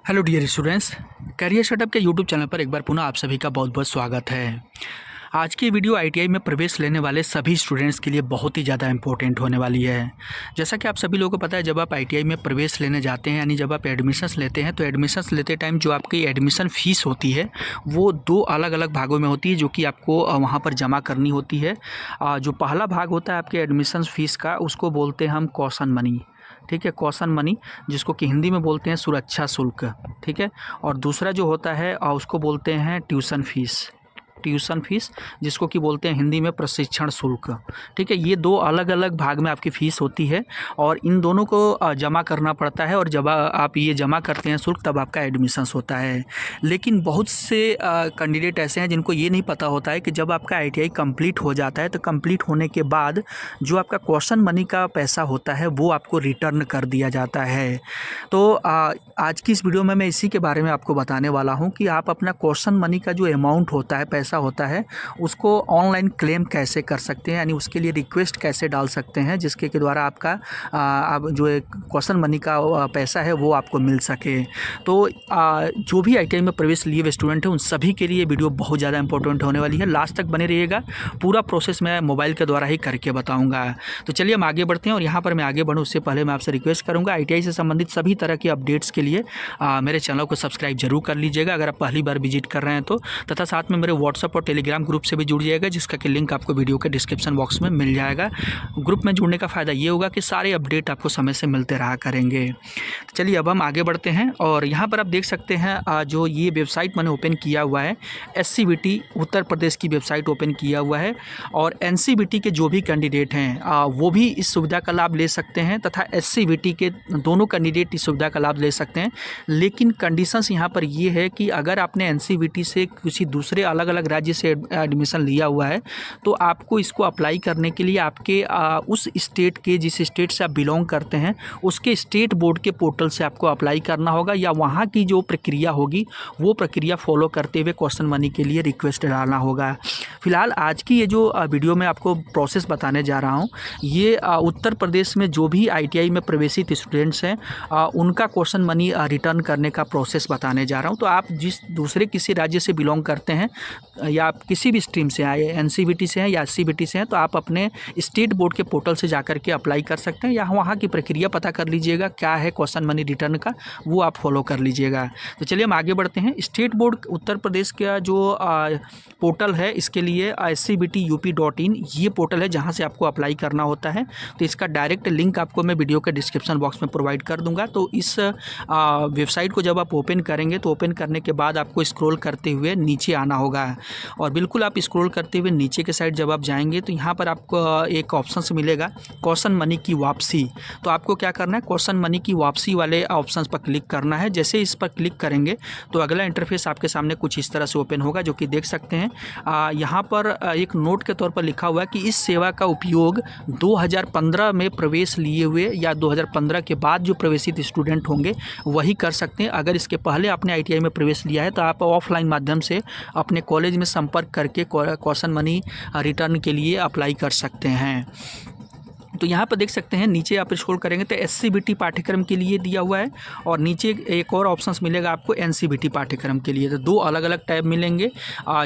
Hello dear students, career setup के YouTube channel पर एक बार पुनः आप सभी का बहुत बहुत स्वागत है। आज की वीडियो आईटीआई में प्रवेश लेने वाले सभी स्टूडेंट्स के लिए बहुत ही ज़्यादा इंपॉर्टेंट होने वाली है। जैसा कि आप सभी लोगों को पता है, जब आप आईटीआई में प्रवेश लेने जाते हैं यानी जब आप एडमिशन्स लेते हैं तो एडमिशन्स लेते टाइम जो आपकी एडमिशन फ़ीस होती है वो दो अलग अलग भागों में होती है, जो कि आपको वहाँ पर जमा करनी होती है। जो पहला भाग होता है आपके एडमिशन फ़ीस का, उसको बोलते हैं हम कॉशन मनी। ठीक है, कॉशन मनी, जिसको कि हिंदी में बोलते हैं सुरक्षा शुल्क। ठीक है, और दूसरा जो होता है उसको बोलते हैं ट्यूशन फीस, जिसको कि बोलते हैं हिंदी में प्रशिक्षण शुल्क। ठीक है, ये दो अलग अलग भाग में आपकी फ़ीस होती है और इन दोनों को जमा करना पड़ता है, और जब आप ये जमा करते हैं शुल्क तब आपका एडमिशन्स होता है। लेकिन बहुत से कैंडिडेट ऐसे हैं जिनको ये नहीं पता होता है कि जब आपका आईटीआई कंप्लीट हो जाता है तो कंप्लीट होने के बाद जो आपका कॉशन मनी का पैसा होता है वो आपको रिटर्न कर दिया जाता है। तो आज की इस वीडियो में मैं इसी के बारे में आपको बताने वाला हूँ कि आप अपना कॉशन मनी का जो अमाउंट होता है, पैसा होता है, उसको ऑनलाइन क्लेम कैसे कर सकते हैं, यानी उसके लिए रिक्वेस्ट कैसे डाल सकते हैं जिसके के द्वारा आपका आप जो कॉशन मनी का पैसा है वो आपको मिल सके। तो जो भी आईटीआई में प्रवेश लिए हुए स्टूडेंट हैं उन सभी के लिए वीडियो बहुत ज़्यादा इंपॉर्टेंट होने वाली है। लास्ट तक बने रहिएगा, पूरा प्रोसेस मैं मोबाइल के द्वारा ही करके बताऊँगा। तो चलिए हम आगे बढ़ते हैं, और यहाँ पर मैं आगे बढ़ूँ उससे पहले मैं आपसे रिक्वेस्ट करूँगा, आईटीआई से संबंधित सभी तरह के अपडेट्स के लिए मेरे चैनल को सब्सक्राइब जरूर कर लीजिएगा अगर आप पहली बार विजिट कर रहे हैं तो, तथा साथ में मेरे व्हाट्सएप और टेलीग्राम ग्रुप से भी जुड़ जाइएगा, जिसका कि लिंक आपको वीडियो के डिस्क्रिप्शन बॉक्स में मिल जाएगा। ग्रुप में जुड़ने का फ़ायदा ये होगा कि सारे अपडेट आपको समय से मिलते रहा करेंगे। चलिए अब हम आगे बढ़ते हैं, और यहाँ पर आप देख सकते हैं जो ये वेबसाइट मैंने ओपन किया हुआ है, एससीबीटी उत्तर प्रदेश की वेबसाइट ओपन किया हुआ है, और एनसीबीटी के जो भी कैंडिडेट हैं वो भी इस सुविधा का लाभ ले सकते हैं, तथा एससीबीटी के दोनों कैंडिडेट इस सुविधा का लाभ ले सकते हैं। लेकिन कंडीशंस यहाँ पर ये है कि अगर आपने एनसीबीटी से किसी दूसरे अलग अलग राज्य से एडमिशन लिया हुआ है तो आपको इसको अप्लाई करने के लिए आपके उस स्टेट के, जिस स्टेट से आप बिलोंग करते हैं उसके स्टेट बोर्ड के पोर्टल से आपको अप्लाई करना होगा, या वहाँ की जो प्रक्रिया होगी वो प्रक्रिया फॉलो करते हुए क्वेश्चन मनी के लिए रिक्वेस्ट डालना होगा। फिलहाल आज की ये जो वीडियो में आपको प्रोसेस बताने जा रहा हूँ, ये उत्तर प्रदेश में जो भी आईटीआई में प्रवेशित स्टूडेंट्स हैं उनका क्वेश्चन मनी रिटर्न करने का प्रोसेस बताने जा रहा हूँ। तो आप जिस दूसरे किसी राज्य से बिलोंग करते हैं या आप किसी भी स्ट्रीम से आए, एनसीबीटी से हैं या एससीबीटी से हैं, तो आप अपने स्टेट बोर्ड के पोर्टल से जाकर के अप्लाई कर सकते हैं, या वहाँ की प्रक्रिया पता कर लीजिएगा क्या है क्वेश्चन मनी रिटर्न का, वो आप फॉलो कर लीजिएगा। तो चलिए हम आगे बढ़ते हैं। स्टेट बोर्ड उत्तर प्रदेश का जो पोर्टल है, इसके लिए scbtup.in ये पोर्टल है जहाँ से आपको अप्लाई करना होता है। तो इसका डायरेक्ट लिंक आपको मैं वीडियो के डिस्क्रिप्शन बॉक्स में प्रोवाइड कर दूँगा। तो इस वेबसाइट को जब आप ओपन करेंगे तो ओपन करने के बाद आपको स्क्रॉल करते हुए नीचे आना होगा, और बिल्कुल आप स्क्रॉल करते हुए नीचे के साइड जब आप जाएंगे तो यहाँ पर आपको एक ऑप्शन से मिलेगा क्वेश्चन मनी की वापसी। तो आपको क्या करना है, क्वेश्चन मनी की वापसी वाले ऑप्शन पर क्लिक करना है। जैसे इस पर क्लिक करेंगे तो अगला इंटरफेस आपके सामने कुछ इस तरह से ओपन होगा, जो कि देख सकते हैं यहाँ पर एक नोट के तौर पर लिखा हुआ है कि इस सेवा का उपयोग 2015 में प्रवेश लिए हुए या 2015 के बाद जो प्रवेशित स्टूडेंट होंगे वही कर सकते हैं। अगर इसके पहले आपने आईटीआई में प्रवेश लिया है तो आप ऑफलाइन माध्यम से अपने कॉलेज में संपर्क करके क्वेश्चन मनी रिटर्न के लिए अप्लाई कर सकते हैं। तो यहाँ पर देख सकते हैं नीचे आप स्क्रॉल करेंगे तो एससीबीटी पाठ्यक्रम के लिए दिया हुआ है, और नीचे एक और ऑप्शंस मिलेगा आपको एनसीबीटी पाठ्यक्रम के लिए। तो दो अलग अलग टैब मिलेंगे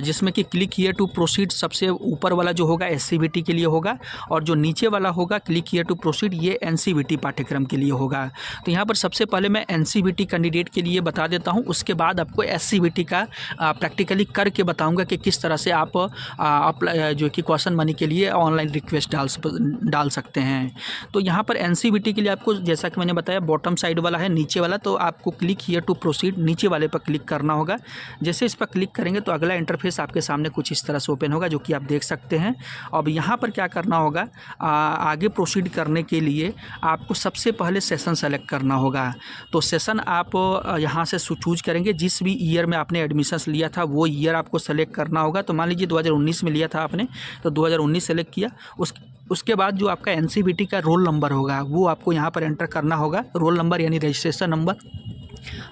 जिसमें कि क्लिक हियर टू प्रोसीड सबसे ऊपर वाला जो होगा एससीबीटी के लिए होगा, और जो नीचे वाला होगा क्लिक हियर टू प्रोसीड ये एनसीबीटी पाठ्यक्रम के लिए होगा। तो यहाँ पर सबसे पहले मैं एनसीबीटी कैंडिडेट के लिए बता देता हूँ, उसके बाद आपको एससीबीटी का प्रैक्टिकली करके बताऊँगा कि किस तरह से आप जो कि क्वेश्चन मनी के लिए ऑनलाइन रिक्वेस्ट डाल सकते हैं। तो यहाँ पर एनसीबीटी के लिए आपको, जैसा कि मैंने बताया, बॉटम साइड वाला है नीचे वाला, तो आपको क्लिक हियर टू प्रोसीड नीचे वाले पर क्लिक करना होगा। जैसे इस पर क्लिक करेंगे तो अगला इंटरफेस आपके सामने कुछ इस तरह से ओपन होगा, जो कि आप देख सकते हैं। अब यहाँ पर क्या करना होगा, आगे प्रोसीड करने के लिए आपको सबसे पहले सेशन सेलेक्ट करना होगा। तो सेशन आप यहाँ से चूज करेंगे, जिस भी ईयर में आपने एडमिशन्स लिया था वो ईयर आपको सेलेक्ट करना होगा। तो मान लीजिए 2019 में लिया था आपने, तो 2019 सेलेक्ट किया। उसके बाद जो आपका एनसीबीटी का रोल नंबर होगा वो आपको यहाँ पर एंटर करना होगा, रोल नंबर यानी रजिस्ट्रेशन नंबर।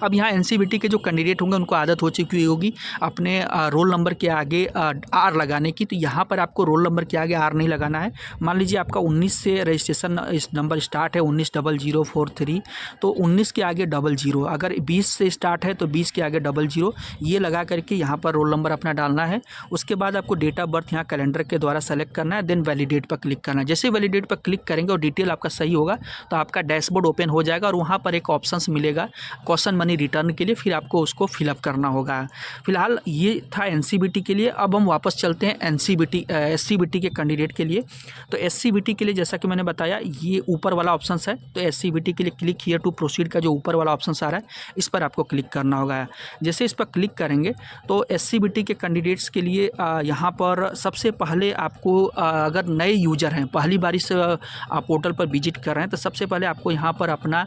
अब यहाँ एनसीवीटी के जो कैंडिडेट होंगे उनको आदत हो चुकी होगी अपने रोल नंबर के आगे आर लगाने की, तो यहाँ पर आपको रोल नंबर के आगे आर नहीं लगाना है। मान लीजिए आपका 19 से रजिस्ट्रेशन इस नंबर स्टार्ट है 190043, तो 19 के आगे 00, अगर 20 से स्टार्ट है तो 20 के आगे 00, ये लगा करके यहाँ पर रोल नंबर अपना डालना है। उसके बाद आपको डेट ऑफ बर्थ यहाँ कैलेंडर के द्वारा सेलेक्ट करना है, देन वैलिडेट पर क्लिक करना है। जैसे वैलिडेट पर क्लिक करेंगे और डिटेल आपका सही होगा तो आपका डैशबोर्ड ओपन हो जाएगा और वहाँ पर एक ऑप्शंस मिलेगा क्वेश्चन मनी रिटर्न के लिए, फिर आपको उसको फिलअप करना होगा। फिलहाल ये था एनसीवीटी के लिए। अब हम वापस चलते हैं एससीबीटी के कैंडिडेट के लिए। तो एससीबीटी के लिए जैसा कि मैंने बताया ये ऊपर वाला ऑप्शन है, तो एससीबीटी के लिए क्लिक हियर टू प्रोसीड का जो ऊपर वाला ऑप्शन आ रहा है इस पर आपको क्लिक करना होगा। जैसे इस पर क्लिक करेंगे तो एससीबीटी के कैंडिडेट्स के लिए यहाँ पर सबसे पहले आपको अगर नए यूजर हैं, पहली बारी से आप पोर्टल पर विजिट कर रहे हैं, तो सबसे पहले आपको यहाँ पर अपना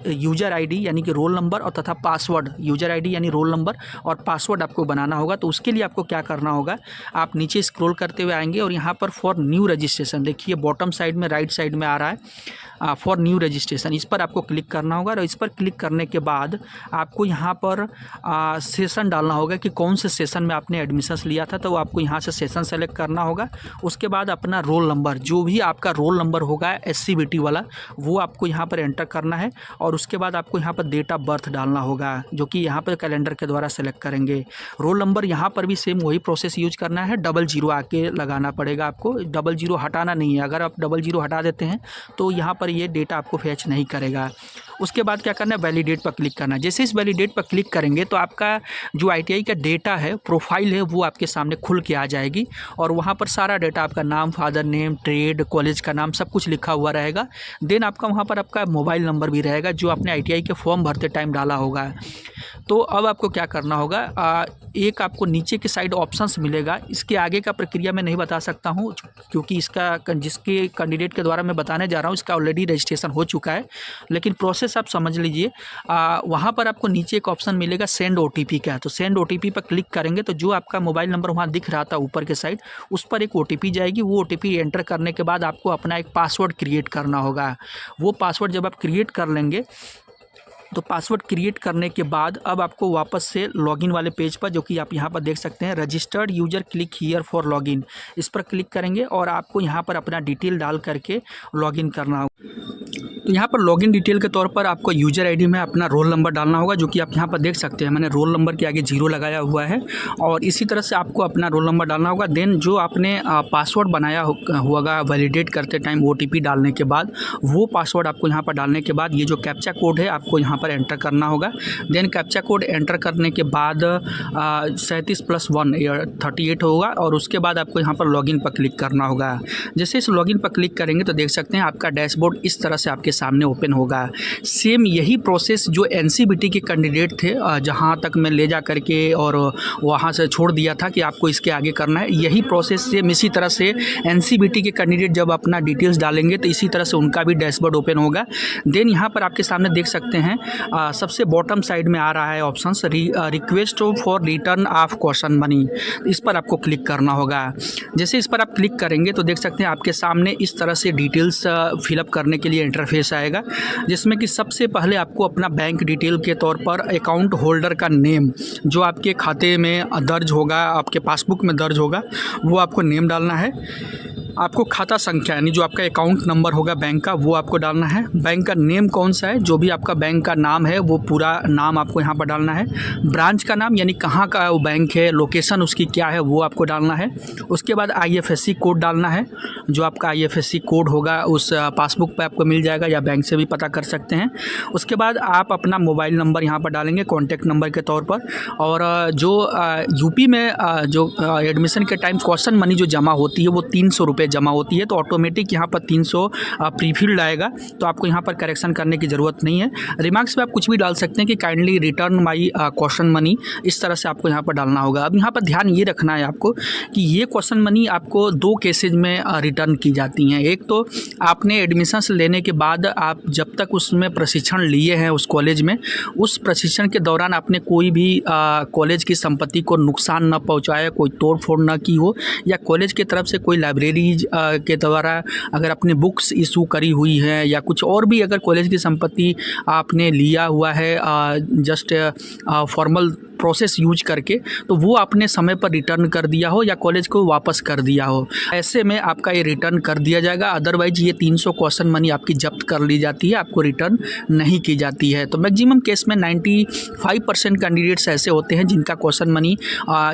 यूजर आईडी यानी कि रोल नंबर और तथा पासवर्ड, यूजर आईडी यानी रोल नंबर और पासवर्ड आपको बनाना होगा। तो उसके लिए आपको क्या करना होगा, आप नीचे स्क्रॉल करते हुए आएंगे और यहाँ पर फॉर न्यू रजिस्ट्रेशन, देखिए बॉटम साइड में राइट साइड में आ रहा है फॉर न्यू रजिस्ट्रेशन, इस पर आपको क्लिक करना होगा। और इस पर क्लिक करने के बाद आपको यहाँ पर सेशन डालना होगा कि कौन से सेशन में आपने एडमिशन्स लिया था, तो आपको यहाँ से सेशन सेलेक्ट करना होगा। उसके बाद अपना रोल नंबर, जो भी आपका रोल नंबर होगा एससीबीटी वाला, वो आपको यहाँ पर एंटर करना है। और उसके बाद आपको यहाँ पर डेट ऑफ बर्थ डालना होगा, जो कि यहाँ पर कैलेंडर के द्वारा सेलेक्ट करेंगे। रोल नंबर यहाँ पर भी सेम वही प्रोसेस यूज करना है, 00 आके लगाना पड़ेगा आपको, 00 हटाना नहीं है। अगर आप 00 हटा देते हैं तो यहाँ पर ये डेटा आपको फैच नहीं करेगा। उसके बाद क्या करना है, वैलिडेट पर क्लिक करना है। जैसे इस वैलिडेट पर क्लिक करेंगे तो आपका जो आईटीआई का डेटा है, प्रोफाइल है, वो आपके सामने खुल के आ जाएगी और वहाँ पर सारा डेटा, आपका नाम, फादर नेम, ट्रेड, कॉलेज का नाम, सब कुछ लिखा हुआ रहेगा। देन आपका वहाँ पर आपका मोबाइल नंबर भी रहेगा जो आपने आईटीआई के फॉर्म भरते टाइम डाला होगा। तो अब आपको क्या करना होगा, एक आपको नीचे की साइड ऑप्शंस मिलेगा। इसके आगे का प्रक्रिया मैं नहीं बता सकता हूँ क्योंकि इसका जिसके कैंडिडेट के द्वारा मैं बताने जा रहा हूँ इसका ऑलरेडी रजिस्ट्रेशन हो चुका है, लेकिन प्रोसेस आप समझ लीजिए। वहाँ पर आपको नीचे एक ऑप्शन मिलेगा सेंड ओटीपी का, तो सेंड ओटीपी पर क्लिक करेंगे तो जो आपका मोबाइल नंबर वहाँ दिख रहा था ऊपर के साइड, उस पर एक ओटीपी जाएगी। वो ओटीपी एंटर करने के बाद आपको अपना एक पासवर्ड क्रिएट करना होगा। वो पासवर्ड जब आप क्रिएट कर लेंगे तो पासवर्ड क्रिएट करने के बाद अब आपको वापस से लॉगिन वाले पेज पर, जो कि आप यहाँ पर देख सकते हैं, registered user click here for login, इस पर क्लिक करेंगे और आपको यहाँ पर अपना डिटेल डाल करके लॉगिन करना होगा। तो यहाँ पर लॉगिन डिटेल के तौर पर आपको यूजर आईडी में अपना रोल नंबर डालना होगा, जो कि आप यहाँ पर देख सकते हैं। मैंने रोल नंबर के आगे 0 लगाया हुआ है और इसी तरह से आपको अपना रोल नंबर डालना होगा। देन जो आपने पासवर्ड बनाया होगा वैलिडेट करते टाइम ओटीपी डालने के बाद, वो पासवर्ड आपको यहाँ पर डालने के बाद ये जो कैप्चा कोड है आपको यहाँ पर एंटर करना होगा। देन कैप्चा कोड एंटर करने के बाद 37+1 38 होगा और उसके बाद आपको यहाँ पर लॉगिन पर क्लिक करना होगा। जैसे इस लॉगिन पर क्लिक करेंगे तो देख सकते हैं आपका डैशबोर्ड इस तरह से आपके सामने ओपन होगा। सेम यही प्रोसेस जो एनसीबीटी के कैंडिडेट थे, जहाँ तक मैं ले जा करके और वहाँ से छोड़ दिया था कि आपको इसके आगे करना है, यही प्रोसेस सेम इसी तरह से एनसीबीटी के कैंडिडेट जब अपना डिटेल्स डालेंगे तो इसी तरह से उनका भी डैशबोर्ड ओपन होगा। देन यहाँ पर आपके सामने देख सकते हैं सबसे बॉटम साइड में आ रहा है option request for return of question money, इस पर आपको क्लिक करना होगा। जैसे इस पर आप क्लिक करेंगे तो देख सकते हैं आपके सामने इस तरह से डिटेल्स फिलअप करने के लिए इंटरफेस आएगा, जिसमें कि सबसे पहले आपको अपना बैंक डिटेल के तौर पर अकाउंट होल्डर का नेम जो आपके खाते में दर्ज होगा, आपके पासबुक में दर्ज होगा, वो आपको नेम डालना है। आपको खाता संख्या यानी जो आपका अकाउंट नंबर होगा बैंक का, वो आपको डालना है। बैंक का नेम कौन सा है, जो भी आपका बैंक का नाम है वो पूरा नाम आपको यहाँ पर डालना है। ब्रांच का नाम यानी कहाँ का वो बैंक है, लोकेशन उसकी क्या है, वो आपको डालना है। उसके बाद IFSC कोड डालना है, जो आपका IFSC कोड होगा उस पासबुक पे आपको मिल जाएगा या बैंक से भी पता कर सकते हैं। उसके बाद आप अपना मोबाइल नंबर यहाँ पर डालेंगे कॉन्टैक्ट नंबर के तौर पर। और जो यूपी में जो एडमिशन के टाइम क्वेश्चन मनी जो जमा होती है वो 300 रुपये जमा होती है, तो ऑटोमेटिक यहाँ पर 300 प्रीफिल्ड आएगा, तो आपको यहाँ पर करेक्शन करने की ज़रूरत नहीं है। रिमार्क्स में आप कुछ भी डाल सकते हैं कि kindly return my question money, इस तरह से आपको यहाँ पर डालना होगा। अब यहाँ पर ध्यान ये रखना है आपको कि ये क्वेश्चन मनी आपको 2 केसेज में रिटर्न की जाती हैं। एक तो आपने एडमिशन्स लेने के बाद आप जब तक उसमें प्रशिक्षण लिए हैं उस कॉलेज में, उस प्रशिक्षण के दौरान आपने कोई भी कॉलेज की संपत्ति को नुकसान न पहुँचाया, कोई तोड़ फोड़ न की हो, या कॉलेज की तरफ से कोई लाइब्रेरी के द्वारा अगर अपने बुक्स इशू करी हुई है या कुछ और भी अगर कॉलेज की संपत्ति आपने लिया हुआ है जस्ट फॉर्मल प्रोसेस यूज करके, तो वो आपने समय पर रिटर्न कर दिया हो या कॉलेज को वापस कर दिया हो, ऐसे में आपका ये रिटर्न कर दिया जाएगा। अदरवाइज ये 300 क्वेश्चन मनी आपकी जब्त कर ली जाती है, आपको रिटर्न नहीं की जाती है। तो मैक्सिमम केस में 95% कैंडिडेट्स ऐसे होते हैं जिनका क्वेश्चन मनी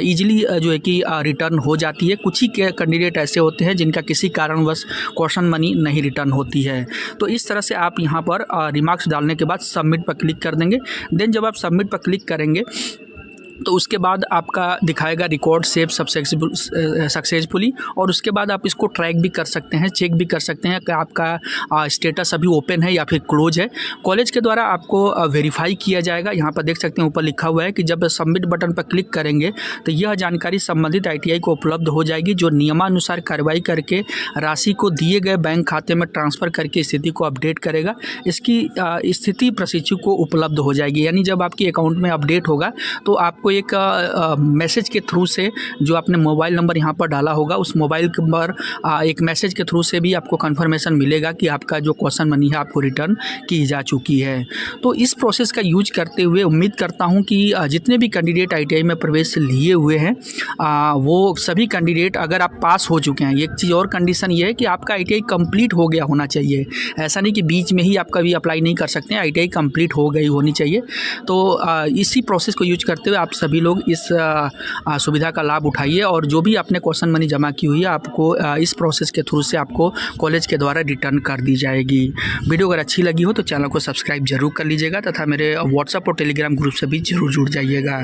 ईजिली जो है कि रिटर्न हो जाती है। कुछ ही कैंडिडेट ऐसे होते हैं जिनका किसी कारणवश क्वेश्चन मनी नहीं रिटर्न होती है। तो इस तरह से आप यहाँ पर रिमार्क्स डालने के बाद सबमिट पर क्लिक कर देंगे। देन जब आप सबमिट पर क्लिक करेंगे तो उसके बाद आपका दिखाएगा रिकॉर्ड सेव सक्सेसफुली, और उसके बाद आप इसको ट्रैक भी कर सकते हैं, चेक भी कर सकते हैं कि आपका स्टेटस अभी ओपन है या फिर क्लोज है। कॉलेज के द्वारा आपको वेरीफाई किया जाएगा। यहाँ पर देख सकते हैं ऊपर लिखा हुआ है कि जब सबमिट बटन पर क्लिक करेंगे तो यह जानकारी संबंधित ITI को उपलब्ध हो जाएगी, जो नियमानुसार कार्रवाई करके राशि को दिए गए बैंक खाते में ट्रांसफ़र करके स्थिति को अपडेट करेगा। इसकी स्थिति प्रशिक्षु को उपलब्ध हो जाएगी, यानी जब आपकी अकाउंट में अपडेट होगा तो आपको एक मैसेज के थ्रू से, जो आपने मोबाइल नंबर यहाँ पर डाला होगा उस मोबाइल पर एक मैसेज के थ्रू से भी आपको कंफर्मेशन मिलेगा कि आपका जो क्वेश्चन मनी है आपको रिटर्न की जा चुकी है। तो इस प्रोसेस का यूज करते हुए उम्मीद करता हूँ कि जितने भी कैंडिडेट ITI में प्रवेश लिए हुए हैं वो सभी कैंडिडेट, अगर आप पास हो चुके हैं, एक चीज़ और कंडीशन ये है कि आपका ITI कंप्लीट हो गया होना चाहिए। ऐसा नहीं कि बीच में ही आप कभी अप्लाई नहीं कर सकते हैं, ITI कंप्लीट हो गई होनी चाहिए। तो इसी प्रोसेस को यूज करते हुए आप सभी लोग इस सुविधा का लाभ उठाइए, और जो भी आपने क्वेश्चन मनी जमा की हुई है आपको इस प्रोसेस के थ्रू से आपको कॉलेज के द्वारा रिटर्न कर दी जाएगी। वीडियो अगर अच्छी लगी हो तो चैनल को सब्सक्राइब जरूर कर लीजिएगा तथा मेरे व्हाट्सएप और टेलीग्राम ग्रुप से भी जरूर जुड़ जाइएगा।